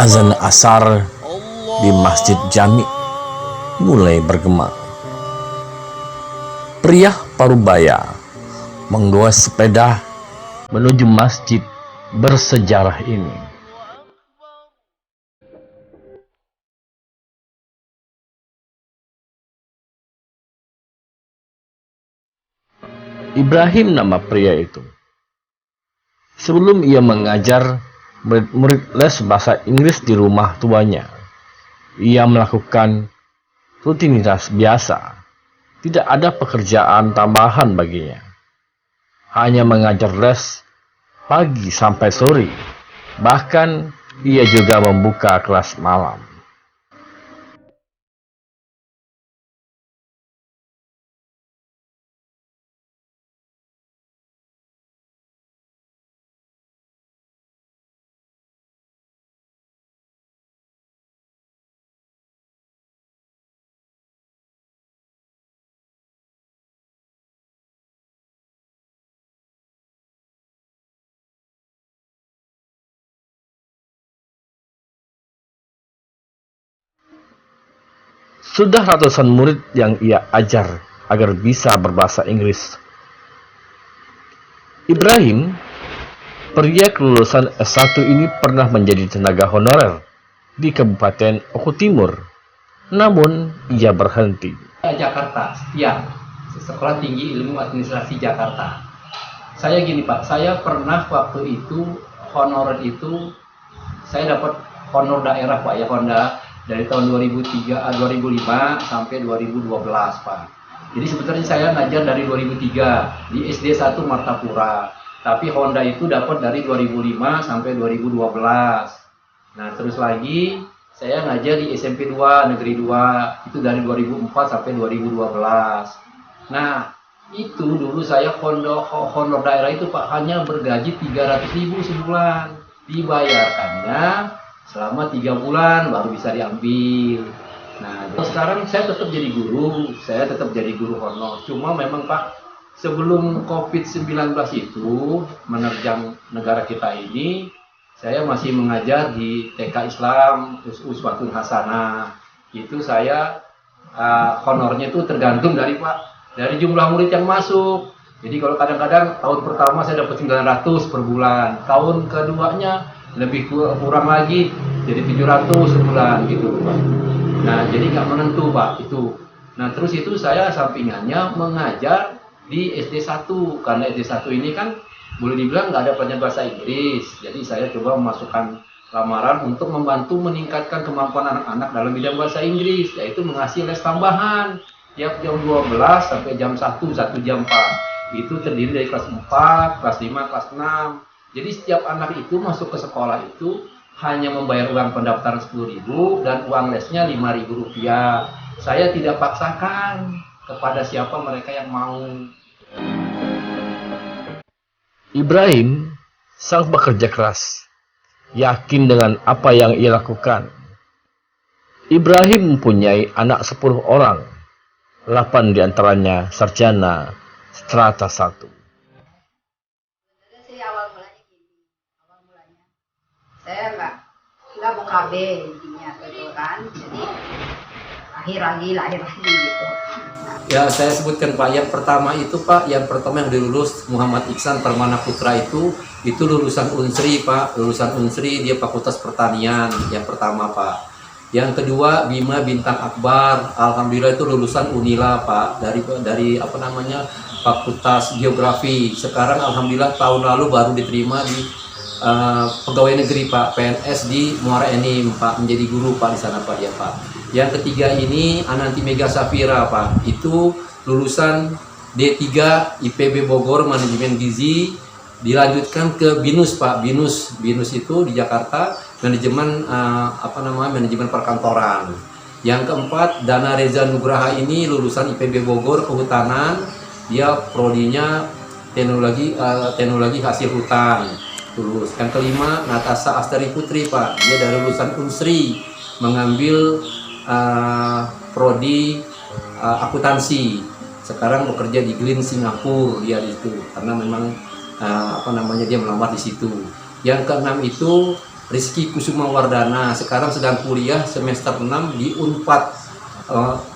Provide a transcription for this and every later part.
azan asar di Masjid Jami mulai bergema. Pria Parubaya menggawa sepeda menuju masjid bersejarah ini. Ibrahim nama pria itu. Sebelum ia mengajar murid-murid les bahasa Inggris di rumah tuanya, ia melakukan rutinitas biasa. Tidak ada pekerjaan tambahan baginya. Hanya mengajar les pagi sampai sore. Bahkan ia juga membuka kelas malam. Sudah ratusan murid yang ia ajar agar bisa berbahasa Inggris. Ibrahim, pria kelulusan S1 ini pernah menjadi tenaga honorer di Kabupaten Oku Timur. Namun, ia berhenti. Jakarta, setia, Sekolah Tinggi Ilmu Administrasi Jakarta. Saya gini Pak, saya pernah waktu itu honorer itu, saya dapat honor daerah Pak ya, Honda dari tahun 2005 sampai 2012 Pak. Jadi sebetulnya saya ngajar dari 2003 di SD 1 Martapura. Tapi Honda itu dapat dari 2005 sampai 2012. Nah terus lagi saya ngajar di SMP 2 Negeri 2 itu dari 2004 sampai 2012. Nah itu dulu saya honor daerah itu Pak hanya bergaji 300.000 sebulan. Dibayarkannya selama 3 bulan baru bisa diambil. Nah, sekarang saya tetap jadi guru honor. Cuma memang Pak, sebelum COVID-19 itu menerjang negara kita ini, saya masih mengajar di TK Islam Uswatun Hasanah. Itu saya honornya itu tergantung dari jumlah murid yang masuk. Jadi kalau kadang-kadang tahun pertama saya dapat 900 per bulan, tahun keduanya lebih kurang lagi jadi 700 sebulan gitu Pak. Nah jadi nggak menentu Pak itu. Nah terus itu saya sampingannya mengajar di SD 1 karena SD 1 ini kan boleh dibilang nggak ada pelajaran bahasa Inggris. Jadi saya coba memasukkan lamaran untuk membantu meningkatkan kemampuan anak-anak dalam bidang bahasa Inggris, yaitu mengasih les tambahan tiap jam 12 sampai jam 1 jam Pak. Itu terdiri dari kelas 4, kelas 5, kelas 6. Jadi setiap anak itu masuk ke sekolah itu hanya membayar uang pendaftaran 10.000 dan uang lesnya 5.000 rupiah. Saya tidak paksakan kepada siapa mereka yang mau. Ibrahim, sang pekerja keras, yakin dengan apa yang ia lakukan. Ibrahim mempunyai anak 10 orang, 8 diantaranya sarjana strata 1. Saya nggak mau KB intinya gitu kan, jadi lahir lagi gitu. Ya saya sebutkan Pak, yang pertama itu Pak, yang dilulus Muhammad Iksan Permana Putra itu lulusan Unsri Pak, lulusan Unsri, dia Fakultas Pertanian yang pertama Pak. Yang kedua Bima Bintang Akbar, alhamdulillah itu lulusan Unila Pak, dari Fakultas Geografi. Sekarang alhamdulillah tahun lalu baru diterima di pegawai negeri Pak, PNS di Muara Enim Pak, menjadi guru Pak di sana Pak ya Pak. Yang ketiga ini Ananti Mega Safira Pak, itu lulusan D3 IPB Bogor Manajemen Gizi, dilanjutkan ke BINUS Pak. BINUS itu di Jakarta, manajemen manajemen perkantoran. Yang keempat Dana Reza Nugraha ini lulusan IPB Bogor Kehutanan, dia prodinya teknologi hasil hutan. Lulus. Yang kelima Natasha Astari Putri Pak, dia dari lulusan Unsri, mengambil prodi akuntansi. Sekarang bekerja di Glen Singapura dia di situ karena memang dia melamar di situ. Yang keenam itu Rizky Kusuma Wardana, sekarang sedang kuliah semester 6 di Unpad,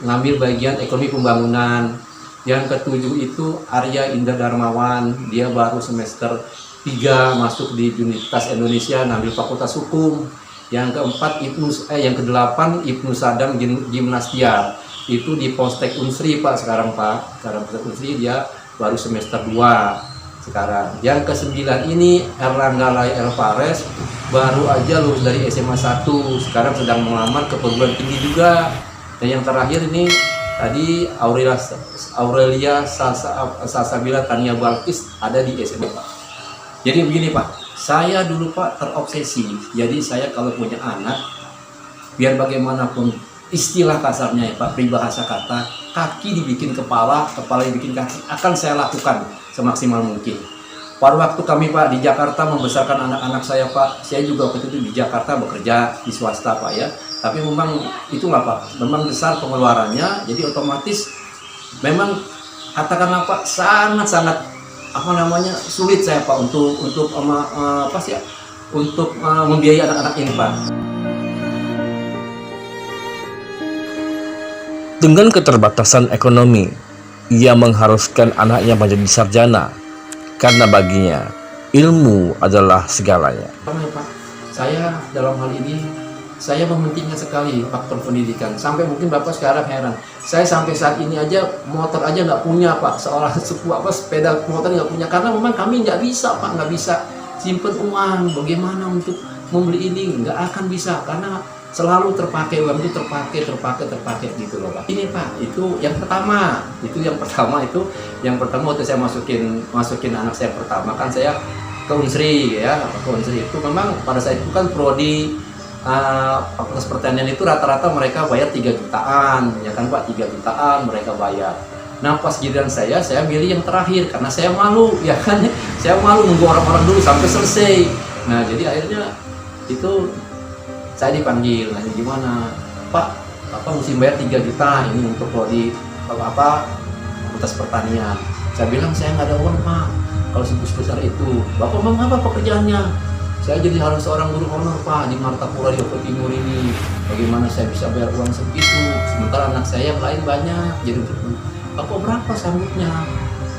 ngambil bagian ekonomi pembangunan. Yang ketujuh itu Arya Indra Darmawan, dia baru semester 3 masuk di Universitas Indonesia, ngambil Fakultas Hukum. Yang keempat yang kedelapan Ibnu Sadam Gimnastiar, itu di Polstek Unsri Pak sekarang Pak. Sekarang Polstek Unsri dia baru semester 2 sekarang. Yang ke-9 ini Erlangga Lai Elvares, baru aja lulus dari SMA 1, sekarang sedang melamar ke perguruan tinggi juga. Dan yang terakhir ini tadi Aurelia Salsabila Tania Balkis ada di SMA Pak. Jadi begini Pak, saya dulu Pak terobsesi. Jadi saya kalau punya anak, biar bagaimanapun istilah kasarnya ya Pak, peribahasa kata, kaki dibikin kepala, kepala dibikin kaki, akan saya lakukan semaksimal mungkin. Pada waktu kami Pak di Jakarta membesarkan anak-anak saya Pak, saya juga waktu itu di Jakarta bekerja di swasta Pak ya. Tapi memang itulah Pak, memang besar pengeluarannya, jadi otomatis memang katakanlah Pak sangat-sangat sulit saya Pak untuk membiayai anak-anak ini Pak. Dengan keterbatasan ekonomi, ia mengharuskan anaknya menjadi sarjana karena baginya ilmu adalah segalanya. Pak, saya dalam hal ini saya mementingkan sekali faktor pendidikan. Sampai mungkin Bapak sekarang heran, saya sampai saat ini aja motor aja nggak punya Pak, seorang sepeda motor nggak punya, karena memang kami nggak bisa Pak, nggak bisa simpen uang. Bagaimana untuk membeli ini, nggak akan bisa, karena selalu terpakai, uang itu terpakai gitu loh Pak. Ini Pak, itu yang pertama waktu saya masukin anak saya pertama, kan saya ke Unsri ya, ke Unsri itu memang pada saat itu kan prodi Fakultas Pertanian itu rata-rata mereka bayar 3 jutaan, ya kan Pak, 3 jutaan mereka bayar. Nah pas giliran saya milih yang terakhir karena saya malu, ya kan, saya malu nunggu orang-orang dulu sampai selesai. Nah jadi akhirnya itu saya dipanggil, nanya gimana Pak, mesti bayar 3 juta ini untuk prodi Fakultas Pertanian. Saya bilang saya nggak ada uang Pak, kalau sebesar itu. Bapak memang apa pekerjaannya? Saya jadi harus seorang guru honor Pak di Martapura di Lombok Timur ini. Bagaimana saya bisa bayar uang segitu? Sementara anak saya yang lain banyak. Jadi Bapak berapa sanggupnya?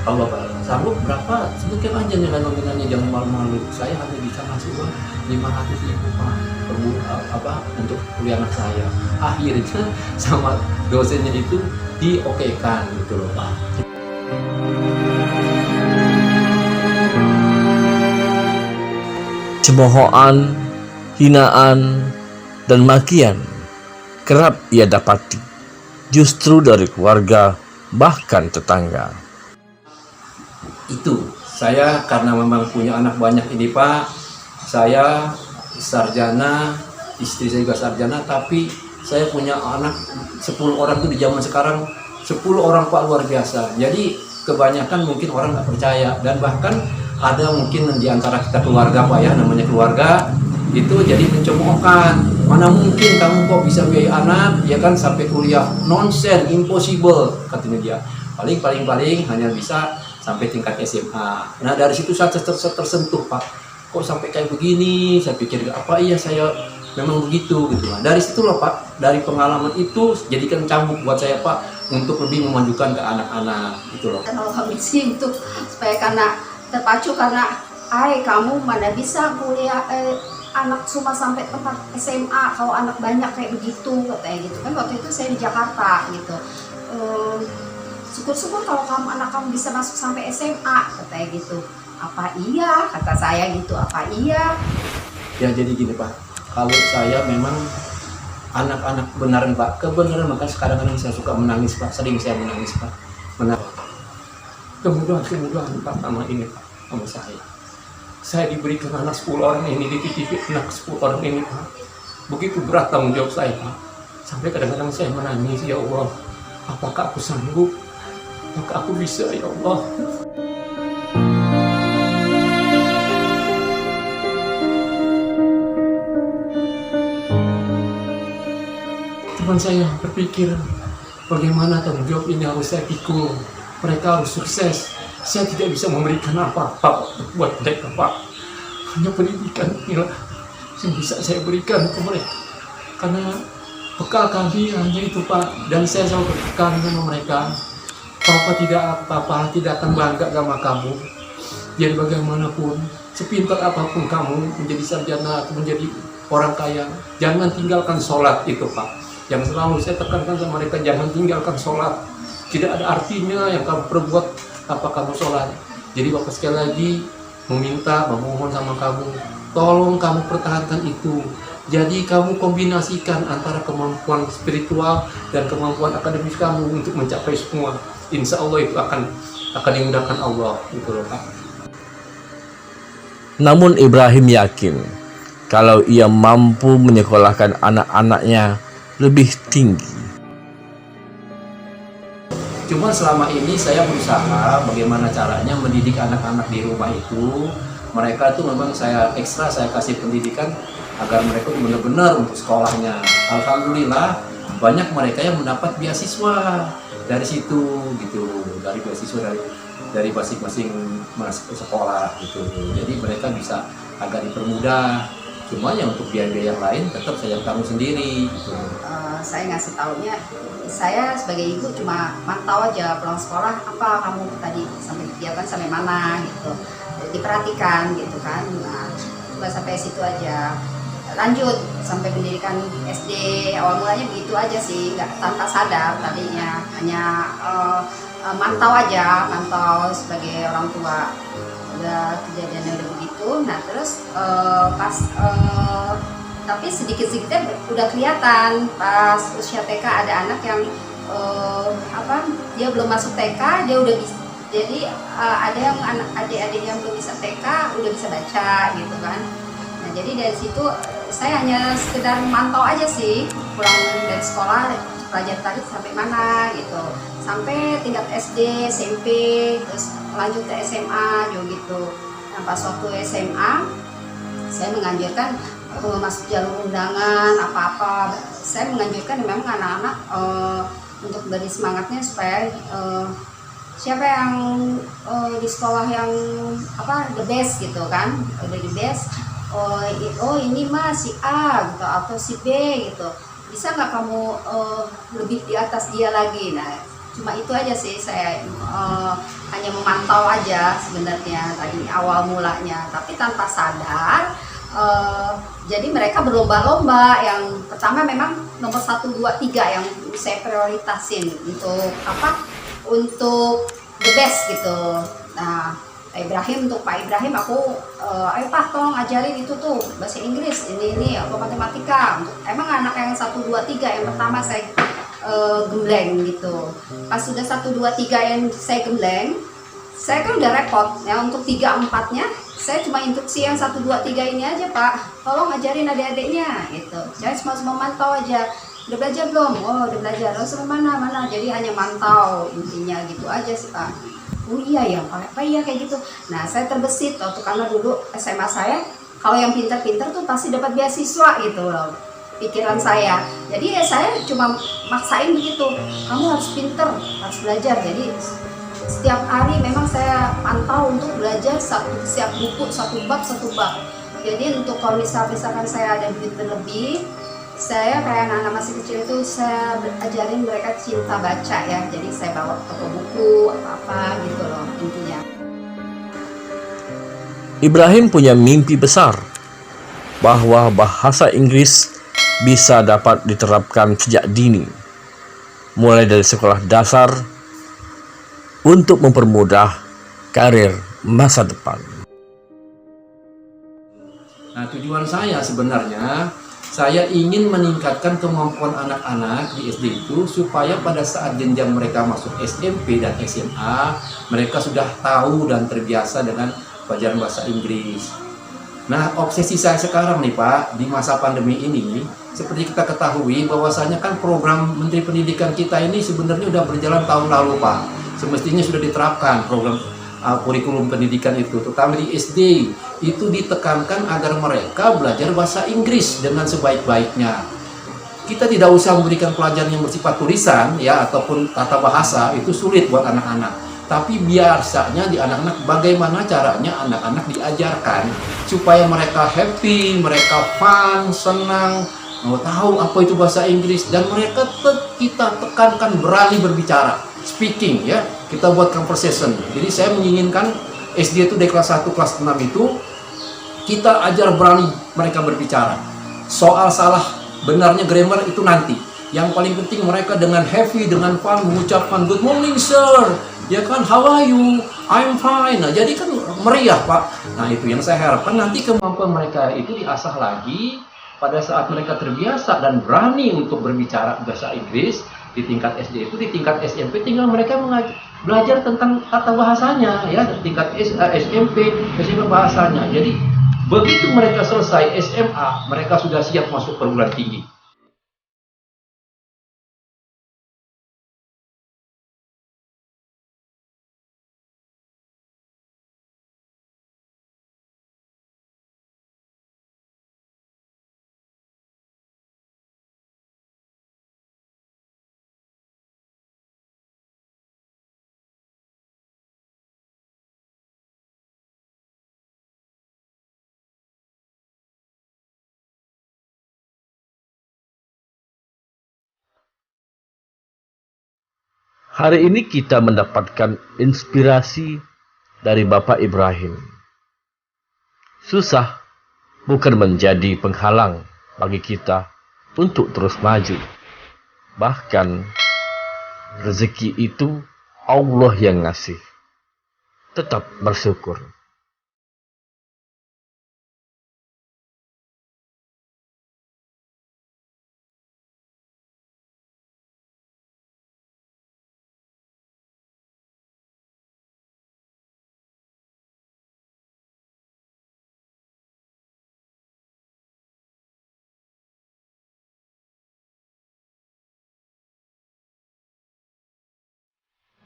Kalau Bapak sanggup berapa? Sebutkan aja nilai nominalnya, jangan malu-malu. Saya hanya bisa ngasih uang 500.000 Pak untuk kuliah anak saya. Akhirnya sama dosennya itu diokekan gitu loh Pak. Cemoohan, hinaan, dan makian kerap ia dapati justru dari keluarga bahkan tetangga. Itu saya karena memang punya anak banyak ini Pak, saya sarjana, istri saya juga sarjana, tapi saya punya anak 10 orang tuh di zaman sekarang, 10 orang Pak, luar biasa. Jadi kebanyakan mungkin orang nggak percaya, dan bahkan ada mungkin di antara kita keluarga Pak ya, namanya keluarga itu jadi mencemoohkan. Mana mungkin kamu kok bisa biayai anak ya kan sampai kuliah, nonsense, impossible katanya dia. Paling hanya bisa sampai tingkat SMA. Nah dari situ saya tersentuh Pak, kok sampai kayak begini. Saya pikir apa iya saya memang begitu gitu lah. Dari situ loh Pak, dari pengalaman itu jadikan cambuk buat saya Pak untuk lebih memajukan ke anak-anak gitu loh. Kalau kami sih itu supaya karena terpacu karena kamu mana bisa kuliah anak cuma sampai tempat SMA kalau anak banyak kayak begitu katanya gitu kan. Waktu itu saya di Jakarta gitu, syukur-syukur kalau anak kamu bisa masuk sampai SMA katanya gitu. Apa iya kata saya gitu, apa iya ya. Jadi gini Pak, kalau saya memang anak-anak beneran Pak, kebenaran, maka kadang-kadang saya suka menangis Pak, sering saya menangis Pak, kemudahan Pak sama ini Pak, sama saya diberikan anak 10 orang ini, dititipin anak 10 orang ini Pak, begitu berat tanggung jawab saya Pak, sampai kadang-kadang saya menangis, ya Allah, apakah aku sanggup, apakah aku bisa ya Allah. Teman saya berpikir, bagaimana tanggung jawab ini harus saya pikul. Mereka harus sukses. Saya tidak bisa memberikan apa-apa buat mereka Pak. Hanya pendidikan inilah yang bisa saya berikan ke mereka. Karena bekal kami hanya itu Pak, dan saya selalu berpegang sama mereka. Papa tidak akan bangga sama kamu. Biar bagaimanapun, sepintar apapun kamu menjadi sarjana atau menjadi orang kaya, jangan tinggalkan sholat itu Pak. Yang selalu saya tekankan sama mereka, jangan tinggalkan sholat. Tidak ada artinya yang kamu perbuat apa kamu sholat. Jadi Bapak sekali lagi memohon sama kamu, tolong kamu pertahankan itu. Jadi kamu kombinasikan antara kemampuan spiritual dan kemampuan akademis kamu untuk mencapai semua. Insya Allah itu akan dimudahkan Allah, gitu loh Pak. Namun Ibrahim yakin kalau ia mampu menyekolahkan anak-anaknya lebih tinggi. Cuma selama ini saya berusaha bagaimana caranya mendidik anak-anak di rumah itu. Mereka itu memang saya kasih pendidikan agar mereka benar-benar untuk sekolahnya. Alhamdulillah banyak mereka yang mendapat beasiswa dari situ gitu, dari beasiswa dari masing-masing sekolah gitu. Jadi mereka bisa agak dipermudah. Cuma yang untuk biaya-biaya yang lain tetap saya tanggung sendiri gitu. Saya ngasih taunya, saya sebagai ibu cuma mantau aja pulang sekolah apa kamu tadi sampai kegiatan sampai mana gitu, diperhatikan gitu kan. Nah, cuma sampai situ aja. Lanjut sampai pendidikan SD, awal mulanya begitu aja sih, nggak tanpa sadar tadinya, hanya mantau sebagai orang tua. Udah kejadiannya udah begitu. Nah terus tapi sedikit-sedikitnya udah kelihatan pas usia TK ada anak yang dia belum masuk TK dia udah bisa. Jadi ada yang adik-adik yang belum bisa TK udah bisa baca gitu kan. Nah jadi dari situ saya hanya sekedar mantau aja sih, pulang dari sekolah pelajar tadi sampai mana gitu, sampai tingkat SD, SMP, terus lanjut ke SMA juga gitu. Nah pas waktu SMA saya menganjurkan masuk jalur undangan apa-apa. Saya menganjurkan memang anak-anak untuk beri semangatnya supaya siapa yang di sekolah yang the best gitu kan, udah the best. Oh ini mah si A gitu atau si B gitu, bisa nggak kamu lebih di atas dia lagi. Nah cuma itu aja sih, saya hanya memantau aja sebenarnya tadi awal mulanya, tapi tanpa sadar jadi mereka berlomba-lomba. Yang pertama memang nomor 1, 2, 3 yang saya prioritasin untuk the best gitu. Nah untuk Pak Ibrahim aku ayo Pak tolong ajarin itu tuh bahasa Inggris ini atau matematika. Emang anak yang 1, 2, 3 yang pertama saya gembleng gitu. Pas sudah 1, 2, 3 yang saya gembleng, saya kan udah repot ya. Untuk 3, 4-nya saya cuma instruksi yang 1, 2, 3 ini aja Pak, tolong ajarin adik-adiknya gitu. Saya cuma mantau aja, udah belajar belum? Oh udah belajar. Terus mana jadi hanya mantau intinya gitu aja sih Pak. Oh iya ya Pak, iya kayak gitu. Nah saya terbesit waktu, karena dulu SMA saya kalau yang pintar-pintar tuh pasti dapat beasiswa gitu loh, pikiran saya. Jadi ya saya cuma maksain begitu, kamu harus pinter, harus belajar. Jadi setiap hari memang saya pantau untuk belajar setiap buku, satu bab. Jadi untuk kalau misalkan saya ada duit berlebih, saya kayak anak-anak masih kecil itu saya ajarin mereka cinta baca ya. Jadi saya bawa toko buku apa gitu loh intinya. Ibrahim punya mimpi besar bahwa bahasa Inggris bisa dapat diterapkan sejak dini, mulai dari sekolah dasar untuk mempermudah karir masa depan. Nah tujuan saya sebenarnya, saya ingin meningkatkan kemampuan anak-anak di SD itu supaya pada saat jenjang mereka masuk SMP dan SMA, mereka sudah tahu dan terbiasa dengan pelajaran bahasa Inggris. Nah, obsesi saya sekarang nih Pak, di masa pandemi ini, seperti kita ketahui bahwasanya kan program Menteri Pendidikan kita ini sebenarnya sudah berjalan tahun lalu Pak. Semestinya sudah diterapkan program kurikulum pendidikan itu, terutama di SD itu ditekankan agar mereka belajar bahasa Inggris dengan sebaik-baiknya. Kita tidak usah memberikan pelajaran yang bersifat tulisan ya ataupun tata bahasa, itu sulit buat anak-anak. Tapi biasanya di anak-anak, bagaimana caranya anak-anak diajarkan supaya mereka happy, mereka fun, senang, mau tahu apa itu bahasa Inggris, dan mereka kita tekankan berani berbicara, speaking ya. Kita buat conversation. Jadi saya menginginkan SD itu dari kelas 1 kelas 6 itu kita ajar berani mereka berbicara. Soal salah benarnya grammar itu nanti. Yang paling penting mereka dengan happy, dengan fun mengucapkan good morning sir, ya kan, how are you, I'm fine. Nah, jadi kan meriah Pak. Nah itu yang saya harapkan, nanti kemampuan mereka itu diasah lagi pada saat mereka terbiasa dan berani untuk berbicara bahasa Inggris di tingkat SD itu. Di tingkat SMP tinggal mereka belajar tentang tata bahasanya ya, tingkat SMP bahasanya. Jadi begitu mereka selesai SMA, mereka sudah siap masuk perguruan tinggi. Hari ini kita mendapatkan inspirasi dari Bapak Ibrahim. Susah bukan menjadi penghalang bagi kita untuk terus maju. Bahkan rezeki itu Allah yang ngasih. Tetap bersyukur.